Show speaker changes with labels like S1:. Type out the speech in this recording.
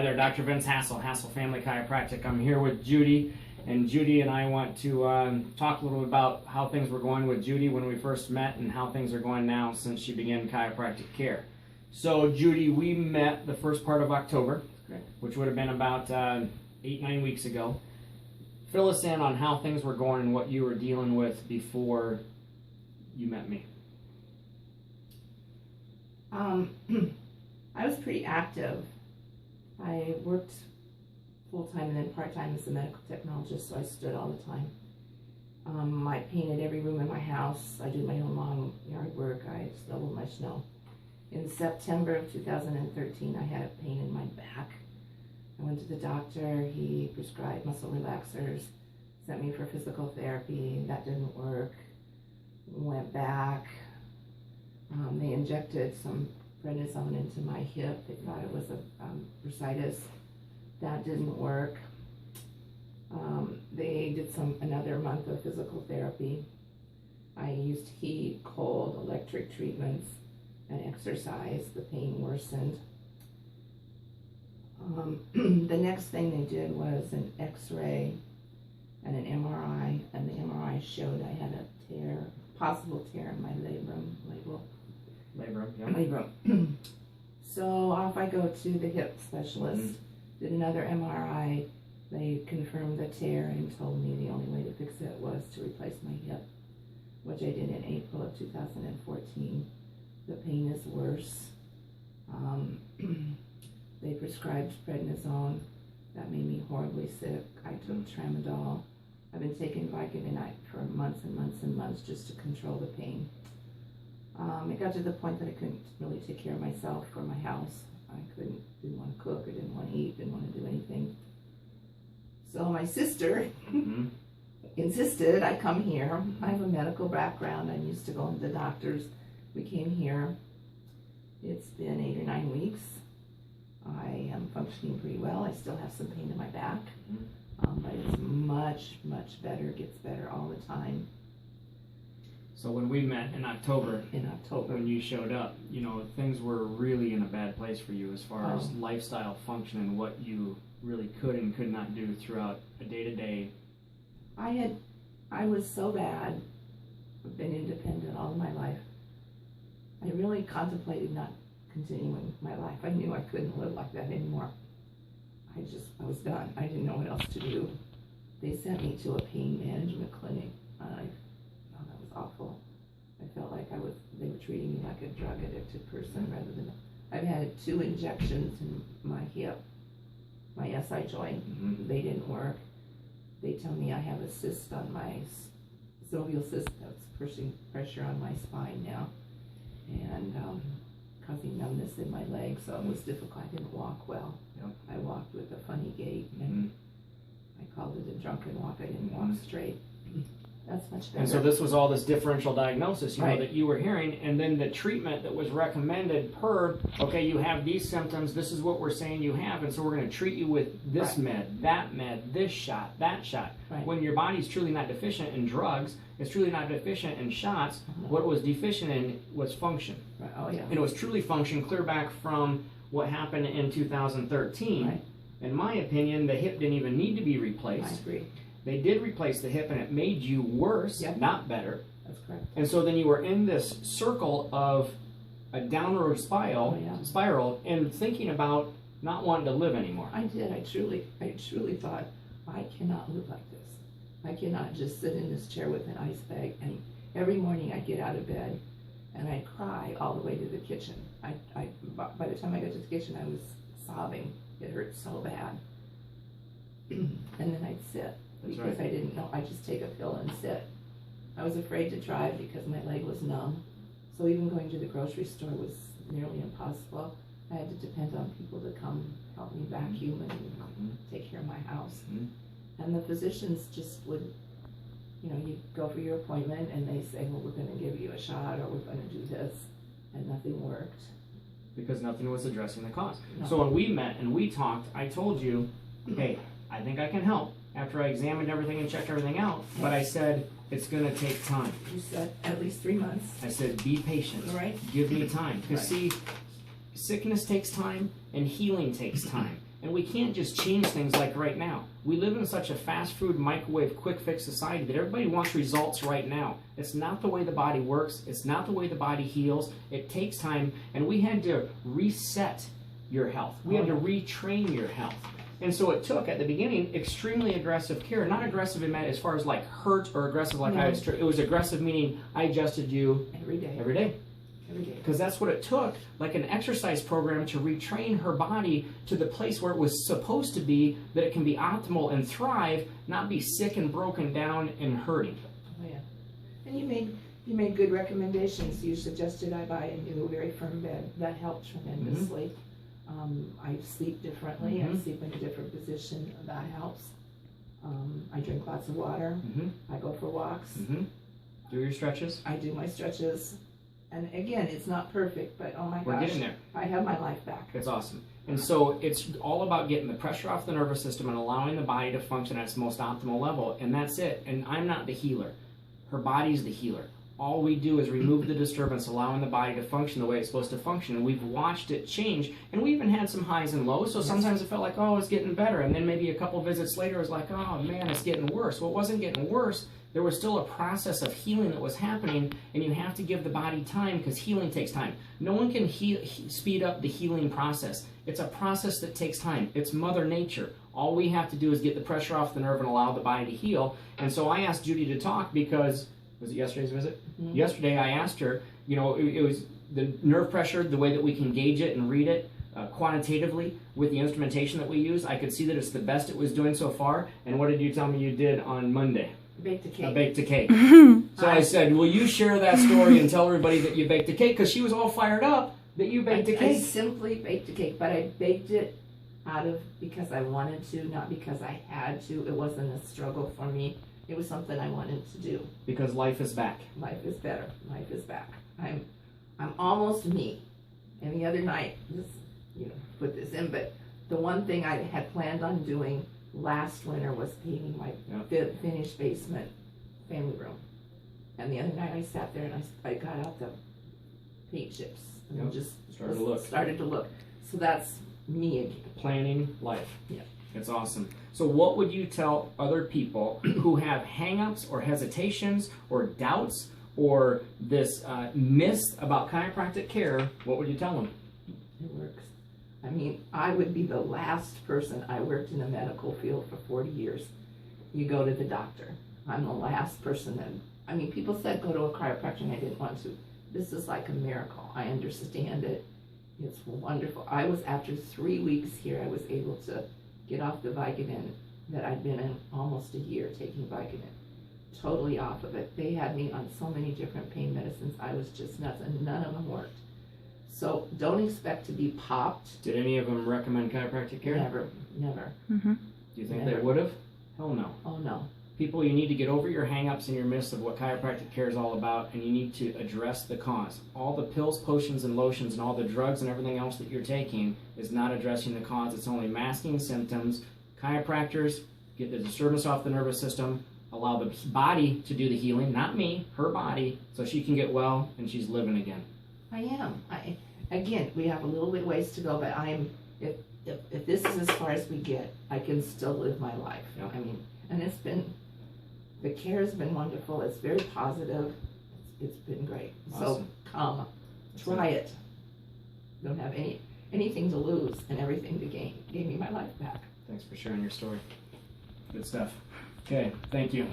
S1: Hi there, Dr. Vince Hassel, Hassel Family Chiropractic. I'm here with Judy, and Judy and I want to talk a little bit about how things were going with Judy when we first met and how things are going now since she began chiropractic care. So, Judy, we met the first part of October, which would have been about 8-9 weeks ago. Fill us in on how things were going and what you were dealing with before you met me.
S2: I was pretty active. I worked full-time and then part-time as a medical technologist, so I stood all the time. I painted every room in my house. I did my own lawn yard work. I shoveled my snow. In September of 2013, I had a pain in my back. I went to the doctor. He prescribed muscle relaxers, sent me for physical therapy. That didn't work. Went back. They injected some prednisone into my hip. They thought it was a bursitis. That didn't work. They did another month of physical therapy. I used heat, cold, electric treatments, and exercise. The pain worsened. The next thing they did was an x-ray and an MRI, and the MRI showed I had a tear, possible tear in my labrum. So off I go to the hip specialist, did another MRI. They confirmed the tear and told me the only way to fix it was to replace my hip, which I did in April of 2014. The pain is worse. They prescribed prednisone. That made me horribly sick. I took tramadol. I've been taking Vicodin for months and months and months just to control the pain. It got to the point that I couldn't really take care of myself for my house. I didn't want to cook, I didn't want to eat, didn't want to do anything. So my sister insisted I come here. I have a medical background. I'm used to going to the doctors. We came here. It's been 8 or 9 weeks. I am functioning pretty well. I still have some pain in my back, but it's much, much better. It gets better all the time.
S1: So when we met in October, when you showed up, you know, things were really in a bad place for you as far as lifestyle function and what you really could and could not do throughout a day-to-day.
S2: I was so bad. I've been independent all my life. I really contemplated not continuing my life. I knew I couldn't live like that anymore. I was done. I didn't know what else to do. They sent me to a pain management clinic. That was awful. I felt like they were treating me like a drug addicted person rather than, I've had 2 injections in my hip, my SI joint. They didn't work. They tell me I have a cyst on my sylvial cyst that's pushing pressure on my spine now and causing numbness in my legs, so it was difficult. I didn't walk well. I walked with a funny gait, and I called it a drunken walk. I didn't walk straight. That's much better.
S1: And so this was all this differential diagnosis, you know, that you were hearing, and then the treatment that was recommended per, okay, you have these symptoms, this is what we're saying you have, and so we're going to treat you with this med, that med, this shot, that shot. When your body's truly not deficient in drugs, it's truly not deficient in shots, what it was deficient in was function. And it was truly function clear back from what happened in 2013. In my opinion, the hip didn't even need to be replaced.
S2: I agree.
S1: They did replace the hip, and it made you worse, not better.
S2: That's correct.
S1: And so then you were in this circle of a downward spiral, and thinking about not wanting to live anymore.
S2: I did. I truly thought, I cannot live like this. I cannot just sit in this chair with an ice bag. And every morning I get out of bed, and I cry all the way to the kitchen. By the time I got to the kitchen, I was sobbing. It hurt so bad. And then I'd sit. Because I didn't know, I just take a pill and sit. I was afraid to drive because my leg was numb. So even going to the grocery store was nearly impossible. I had to depend on people to come help me vacuum and take care of my house. And the physicians just would, you know, you go for your appointment and they say, well, we're going to give you a shot or we're going to do this. And nothing worked.
S1: Because nothing was addressing the cause. So when we met and we talked, I told you, hey, I think I can help. After I examined everything and checked everything out, but I said, it's going to take time.
S2: You said at least 3 months.
S1: I said, be patient. Give me time. Because see, sickness takes time and healing takes time. And we can't just change things like right now. We live in such a fast food, microwave, quick fix society that everybody wants results right now. It's not the way the body works. It's not the way the body heals. It takes time, and we had to reset your health. We had to retrain your health. And so it took, at the beginning, extremely aggressive care. Not aggressive in as far as like hurt or aggressive like it was aggressive meaning I adjusted you
S2: every day.
S1: Every day.
S2: Every day.
S1: Because that's what it took, like an exercise program, to retrain her body to the place where it was supposed to be, that it can be optimal and thrive, not be sick and broken down and hurting.
S2: Oh yeah. And you made good recommendations. You suggested I buy a new, very firm bed. That helped tremendously. I sleep differently. I sleep in a different position. That helps. I drink lots of water. I go for walks.
S1: Do your stretches.
S2: I do my stretches. And again, it's not perfect, but oh my gosh.
S1: We're getting there.
S2: I have my life back.
S1: It's awesome. And so it's all about getting the pressure off the nervous system and allowing the body to function at its most optimal level. And that's it. And I'm not the healer. Her body's the healer. All we do is remove the disturbance, allowing the body to function the way it's supposed to function. And we've watched it change. And we even had some highs and lows. So sometimes it felt like, oh, it's getting better. And then maybe a couple visits later, it was like, oh, man, it's getting worse. Well, it wasn't getting worse. There was still a process of healing that was happening, and you have to give the body time, because healing takes time. No one can speed up the healing process. It's a process that takes time. It's Mother Nature. All we have to do is get the pressure off the nerve and allow the body to heal. And so I asked Judy to talk because, was it yesterday's visit? Yesterday I asked her, you know, it was the nerve pressure, the way that we can gauge it and read it quantitatively with the instrumentation that we use. I could see that it's the best it was doing so far. And what did you tell me you did on Monday?
S2: Baked a cake.
S1: I baked a cake. So I said, will you share that story and tell everybody that you baked a cake? Because she was all fired up that you baked a cake.
S2: I simply baked a cake, but I baked it because I wanted to, not because I had to. It wasn't a struggle for me. It was something I wanted to do.
S1: Because life is back.
S2: Life is better. Life is back. I'm almost me. And the other night, just put this in, but the one thing I had planned on doing last winter was painting my finished basement family room. And the other night I sat there and I got out the paint chips and just started to look. So that's me again.
S1: Planning life.
S2: Yeah.
S1: It's awesome. So what would you tell other people who have hang-ups or hesitations or doubts or this myth about chiropractic care? What would you tell them?
S2: It works. I mean, I would be the last person. I worked in the medical field for 40 years. You go to the doctor. I'm the last person that, I mean, people said go to a chiropractor and I didn't want to. This is like a miracle. I understand it. It's wonderful. After 3 weeks here, I was able to get off the Vicodin that I'd been in almost a year taking Vicodin. Totally off of it. They had me on so many different pain medicines. I was just nuts, and none of them worked. So don't expect to be popped.
S1: Did any of them recommend chiropractic care?
S2: Never.
S1: Do you think they would have? Hell no.
S2: Oh no.
S1: People, you need to get over your hang-ups and your myths of what chiropractic care is all about, and you need to address the cause. All the pills, potions, and lotions, and all the drugs and everything else that you're taking is not addressing the cause. It's only masking symptoms. Chiropractors get the disturbance off the nervous system, allow the body to do the healing, not me, her body, so she can get well and she's living again.
S2: I am. Again, we have a little bit ways to go, but if this is as far as we get, I can still live my life.
S1: Yep.
S2: I mean, and the care has been wonderful. It's very positive. It's been great.
S1: Awesome.
S2: So come, try it. Don't have anything to lose and everything to gain. Gave me my life back.
S1: Thanks for sharing your story. Good stuff. Okay, thank you.